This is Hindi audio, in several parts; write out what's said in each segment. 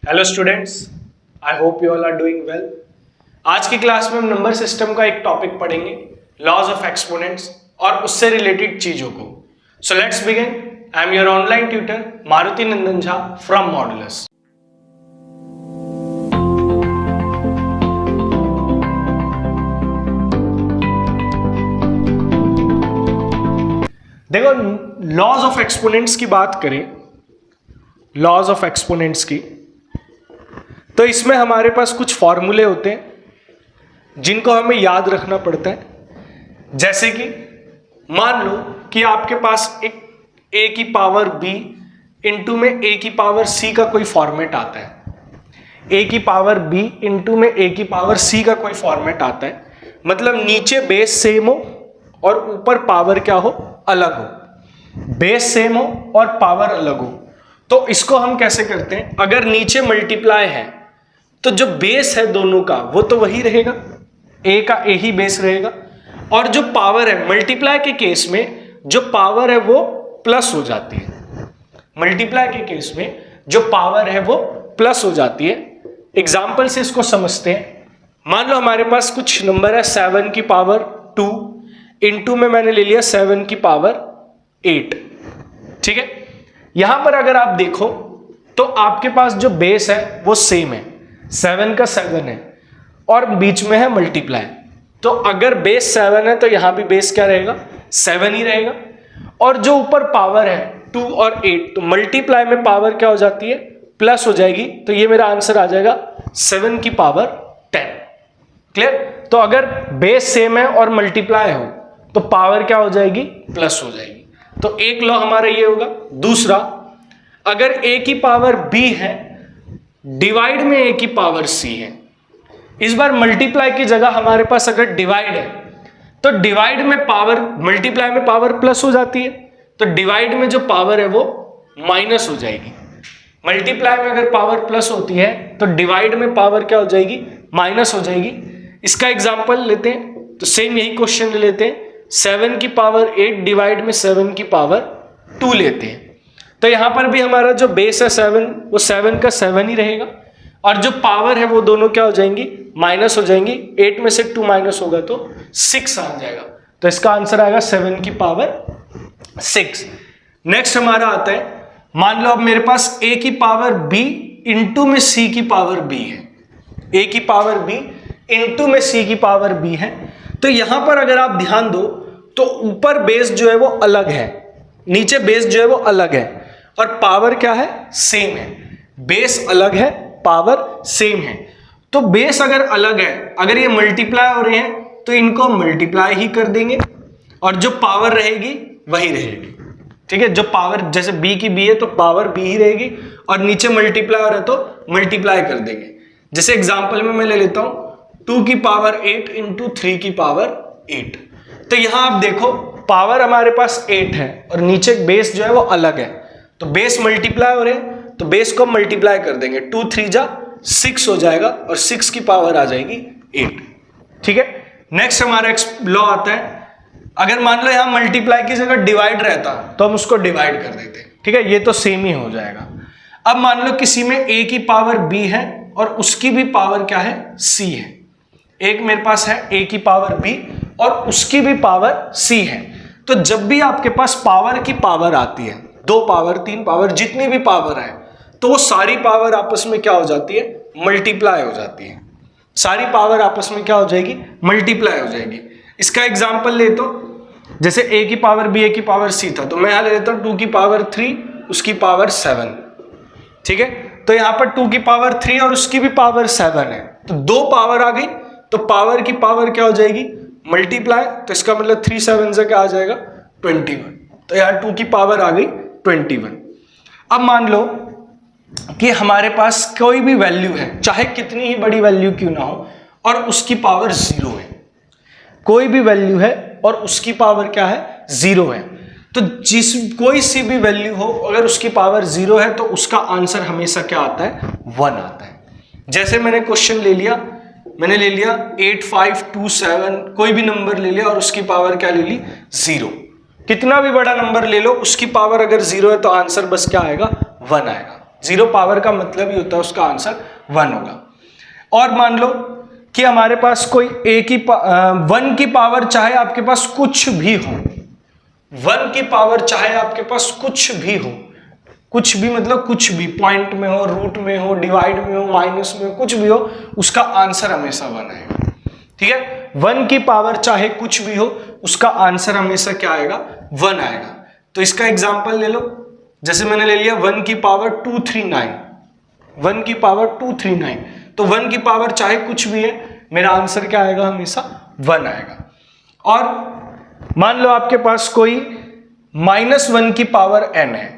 Hello students, I hope you all are doing well. आज की क्लास में हम नंबर सिस्टम का एक टॉपिक पढ़ेंगे, लॉज ऑफ एक्सपोनेंट्स और उससे रिलेटेड चीजों को। So let's begin. I am your online tutor Maruti Nandan Jha from modulus. देखो, लॉज ऑफ एक्सपोनेंट्स की बात करें, लॉज ऑफ एक्सपोनेंट्स की, तो इसमें हमारे पास कुछ फॉर्मूले होते हैं जिनको हमें याद रखना पड़ता है। जैसे कि मान लो कि आपके पास एक a की पावर b इंटू में a की पावर c का कोई फॉर्मेट आता है। a की पावर b इंटू में a की पावर c का कोई फॉर्मेट आता है, मतलब नीचे बेस सेम हो और ऊपर पावर क्या हो, अलग हो। बेस सेम हो और पावर अलग हो, तो इसको हम कैसे करते हैं, अगर नीचे मल्टीप्लाई है तो जो बेस है दोनों का वो तो वही रहेगा, a का a ही बेस रहेगा, और जो पावर है मल्टीप्लाई के केस में जो पावर है वो प्लस हो जाती है। मल्टीप्लाई के केस में जो पावर है वो प्लस हो जाती है। एग्जाम्पल से इसको समझते हैं। मान लो हमारे पास कुछ नंबर है 7 की पावर 2 इंटू में मैंने ले लिया 7 की पावर 8। ठीक है, यहां पर अगर आप देखो तो आपके पास जो बेस है वो सेम है, 7 का 7 है और बीच में है मल्टीप्लाई। तो अगर बेस 7 है तो यहां भी बेस क्या रहेगा, 7 ही रहेगा। और जो ऊपर पावर है 2 और 8, तो मल्टीप्लाई में पावर क्या हो जाती है, प्लस हो जाएगी। तो ये मेरा आंसर आ जाएगा 7 की पावर 10। क्लियर? तो अगर बेस सेम है और मल्टीप्लाई हो तो पावर क्या हो जाएगी, प्लस हो जाएगी। तो एक लॉ हमारा ये होगा। दूसरा, अगर a की पावर b है डिवाइड में a की पावर c है, इस बार मल्टीप्लाई की जगह हमारे पास अगर डिवाइड है तो डिवाइड में पावर, मल्टीप्लाई में पावर प्लस हो जाती है, तो डिवाइड में जो पावर है वो माइनस हो जाएगी। मल्टीप्लाई में अगर पावर प्लस होती है तो डिवाइड में पावर क्या हो जाएगी, माइनस हो जाएगी। इसका एग्जांपल लेते हैं, तो सेम यही क्वेश्चन ले लेते हैं। 7 की पावर 8 डिवाइड में 7 की पावर 2 लेते हैं, तो यहां पर भी हमारा जो बेस है 7, वो 7 का 7 ही रहेगा, और जो पावर है वो दोनों क्या हो जाएंगी, माइनस हो जाएंगी। 8 में से 2 माइनस होगा तो 6 आ जाएगा। तो इसका आंसर आएगा 7 की पावर 6। नेक्स्ट हमारा आता है, मान लो अब मेरे पास a की पावर b इंटू में c की पावर b है। a की पावर b इंटू में c की पावर b है, तो यहां पर अगर आप ध्यान दो तो ऊपर बेस जो है वो अलग है, नीचे बेस जो है वो अलग है, और पावर क्या है, सेम है। बेस अलग है, पावर सेम है। तो बेस अगर अलग है, अगर ये मल्टीप्लाई हो रहे हैं तो इनको मल्टीप्लाई ही कर देंगे, और जो पावर रहेगी वही रहेगी। ठीक है, जो पावर जैसे b की b है तो पावर b ही रहेगी, और नीचे मल्टीप्लाई हो रहा है तो मल्टीप्लाई कर देंगे। जैसे एग्जांपल में मैं ले लेता हूं 2 की पावर 8 इंटू 3 की पावर 8। तो यहां आप देखो पावर हमारे पास 8 है और नीचे बेस जो है वो अलग है, तो बेस मल्टीप्लाई हो रहे हैं तो बेस को मल्टीप्लाई कर देंगे। 2 3 जा 6 हो जाएगा और 6 की पावर आ जाएगी 8। ठीक है, नेक्स्ट हमारा लॉ आता है, अगर मान लो यहां मल्टीप्लाई की जगह डिवाइड रहता तो हम उसको डिवाइड कर देते। ठीक है, ये तो सेम ही हो जाएगा। अब मान लो किसी में a की पावर b है और उसकी भी पावर क्या है, c है। एक मेरे पास है a की पावर b और उसकी भी पावर c है। तो जब भी आपके पास पावर की पावर आती है, 2 पावर 3 पावर जितनी भी पावर है, तो वो सारी पावर आपस में क्या हो जाती है, मल्टीप्लाई हो जाती है। सारी पावर आपस में क्या हो जाएगी, मल्टीप्लाई हो जाएगी। इसका एग्जांपल ले तो जैसे a की पावर b a की पावर c था, तो मैं यहां ले लेता हूं 2 की पावर 3 उसकी पावर 7। ठीक है, तो यहां पर 2 की पावर 3 और उसकी भी पावर 7 है, तो 2 पावर आ गई, तो पावर की पावर क्या हो जाएगी, मल्टीप्लाई। तो इसका मतलब 3 7 से क्या आ जाएगा, 21। तो यहाँ 2 की पावर आ गई 21। अब मान लो कि हमारे पास कोई भी वैल्यू है, चाहे कितनी ही बड़ी वैल्यू क्यों ना हो, और उसकी पावर 0 है। कोई भी वैल्यू है और उसकी पावर क्या है, 0 है। तो कोई सी भी वैल्यू हो अगर उसकी पावर 0 है तो उसका आंसर हमेशा क्या आता है, 1 आता है। जैसे मैंने क्वेश्चन ले लिया, मैंने ले लिया 8527, कोई भी नंबर ले लिया और उसकी पावर क्या ले ली, 0। कितना भी बड़ा नंबर ले लो, उसकी पावर अगर 0 है तो आंसर बस क्या आएगा, 1 आएगा। 0 पावर का मतलब ही होता है उसका आंसर 1 होगा। और मान लो कि हमारे पास कोई 1 की पावर चाहे आपके पास कुछ भी हो, 1 की पावर चाहे आपके पास कुछ भी हो, कुछ भी मतलब कुछ भी, पॉइंट में हो, रूट में हो, डिवाइड में हो, माइनस में हो, कुछ भी हो, उसका आंसर हमेशा 1 आएगा। ठीक है, 1 की पावर चाहे कुछ भी हो, उसका आंसर हमेशा क्या आएगा? 1 आएगा। तो इसका एग्जांपल ले लो, जैसे मैंने ले लिया 1 की पावर 239, 1 की पावर 239, तो 1 की पावर चाहे कुछ भी है, मेरा आंसर क्या आएगा? हमेशा 1 आएगा। और मान लो आपके पास कोई -1 की पावर n है।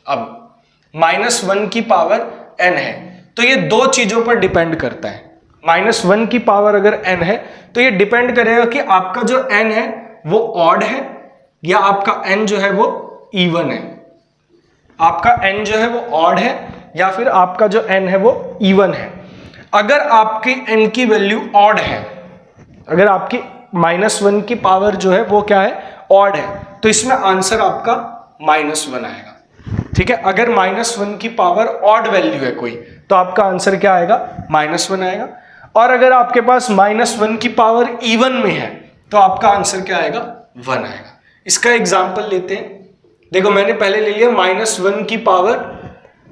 अब -1 की पावर n है, तो ये दो चीजों पर डिपेंड करता है। -1 की पावर अगर n है तो ये डिपेंड करेगा कि आपका जो n है वो ऑड है या आपका n जो है वो इवन है। आपका n जो है वो ऑड है या फिर आपका जो n है वो इवन है। अगर आपकी n की वैल्यू ऑड है, अगर आपकी -1 की पावर जो है वो क्या है? ऑड है, तो इसमें आंसर आपका -1 आएगा। ठीक है, अगर -1 की पावर ऑड वैल्यू है कोई, तो आपका आंसर क्या आएगा? -1 आएगा। और अगर आपके पास -1 की पावर इवन में है, तो आपका आंसर क्या आएगा? 1 आएगा। इसका एग्जांपल लेते हैं। देखो, मैंने पहले ले लिया -1 की पावर,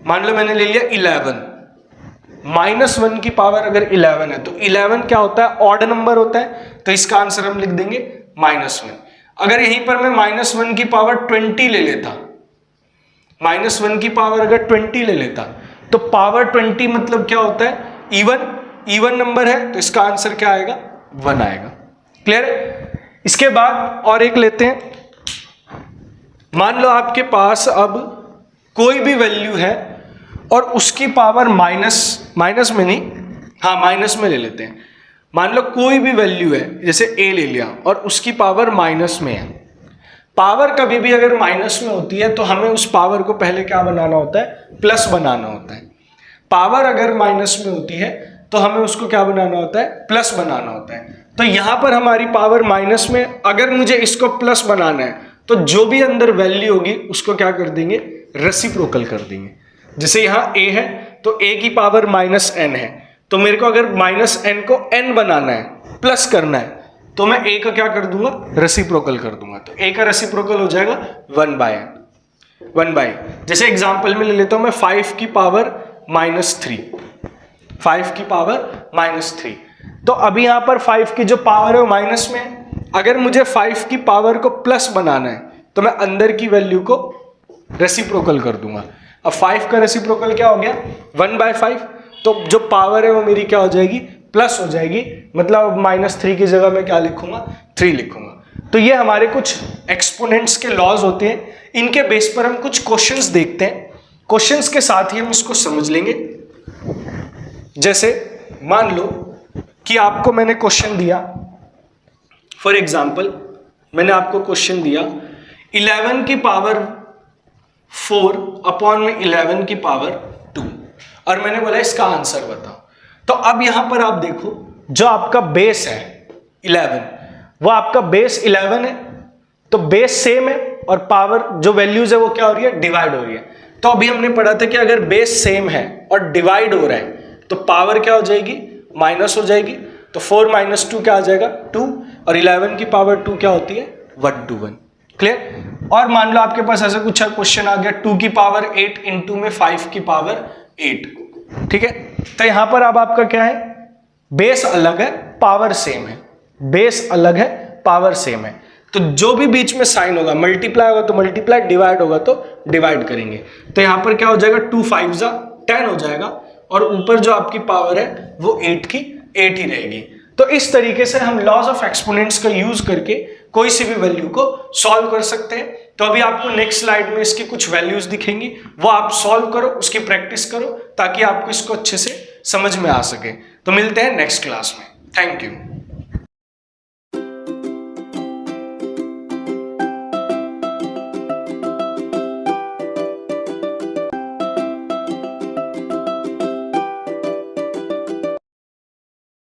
मान लो मैंने ले लिया 11। -1 की पावर अगर 11 है, तो 11 क्या होता है? ऑड नंबर होता है, तो इसका आंसर हम लिख देंगे -1। अगर यहीं पर मैं -1 की पावर 20 ले लेता, -1 की पावर अगर 20 ले लेता, तो पावर 20 मतलब क्या होता है? इवन नंबर है, तो इसका आंसर क्या आएगा? 1 आएगा। क्लियर है? इसके बाद और एक लेते हैं। मान लो आपके पास अब कोई भी वैल्यू है और उसकी पावर माइनस में नहीं, हाँ माइनस में ले लेते हैं। मान लो कोई भी वैल्यू है, जैसे a ले लिया और उसकी पावर माइनस में है। पावर कभी भी अगर माइनस में होती है तो हमें उस पावर को पहले क्या बनाना होता है? प्लस बनाना होता है। पावर अगर माइनस में होती है तो हमें उसको क्या बनाना होता है? प्लस बनाना होता है। तो यहां पर हमारी पावर माइनस में, अगर मुझे इसको प्लस बनाना है तो जो भी अंदर वैल्यू होगी उसको क्या कर देंगे? रेसिप्रोकल कर देंगे। जैसे यहाँ a है तो a की पावर -n है, तो मेरे को अगर -n को n बनाना है, प्लस करना है, तो मैं a का क्या कर दूंगा? रेसिप्रोकल कर दूंगा। तो a का रेसिप्रोकल हो जाएगा 1/n। जैसे एग्जांपल में ले लेता हूं मैं 5 की पावर -3, 5 की पावर -3। तो अभी यहां पर 5 की जो पावर है वो माइनस में है। अगर मुझे 5 की पावर को प्लस बनाना है तो मैं अंदर की वैल्यू को रेसिप्रोकल कर दूंगा। अब 5 का रेसिप्रोकल क्या हो गया? 1/5। तो जो पावर है वो मेरी क्या हो जाएगी? प्लस हो जाएगी। मतलब -3 की जगह मैं क्या लिखूंगा? 3 लिखूंगा। तो ये हमारे कुछ एक्सपोनेंट्स के लॉज होते हैं, इनके बेस पर हम कुछ क्वेश्चंस देखते हैं। क्वेश्चंस के साथ ही हम इसको समझ लेंगे। जैसे मान लो कि आपको मैंने क्वेश्चन दिया, फॉर एग्जाम्पल मैंने आपको क्वेश्चन दिया 11 की पावर 4 अपॉन में 11 की पावर 2, और मैंने बोला इसका आंसर बताओ। तो अब यहां पर आप देखो, जो आपका बेस है 11, वो आपका बेस 11 है, तो बेस सेम है और पावर जो वैल्यूज है वो क्या हो रही है? डिवाइड हो रही है। तो अभी हमने पढ़ा था कि अगर बेस सेम है और डिवाइड हो रहा है तो पावर क्या हो जाएगी? माइनस हो जाएगी। तो 4 - 2 क्या आ जाएगा? 2, और 11 की पावर 2 क्या होती है? 1/2। क्लियर? और मान लो आपके पास ऐसा कुछ क्वेश्चन आ गया 2 की पावर 8 इंटू में 5 की पावर 8। ठीक है, तो यहां पर अब आपका क्या है? बेस अलग है, पावर सेम है। बेस अलग है, पावर सेम है, तो जो भी बीच में साइन होगा, मल्टीप्लाई होगा तो मल्टीप्लाई, डिवाइड होगा तो डिवाइड करेंगे। तो यहां पर क्या हो जाएगा? 2 5 जा 10 हो जाएगा, और ऊपर जो आपकी पावर है वो 8 की 8 ही रहेगी। तो इस तरीके से हम लॉज ऑफ एक्सपोनेंट्स का यूज करके कोई सी भी वैल्यू को सॉल्व कर सकते हैं। तो अभी आपको नेक्स्ट स्लाइड में इसकी कुछ वैल्यूज दिखेंगी, वो आप सॉल्व करो, उसकी प्रैक्टिस करो, ताकि आपको इसको अच्छे से समझ में आ सके। तो मिलते हैं नेक्स्ट क्लास में। Thank you.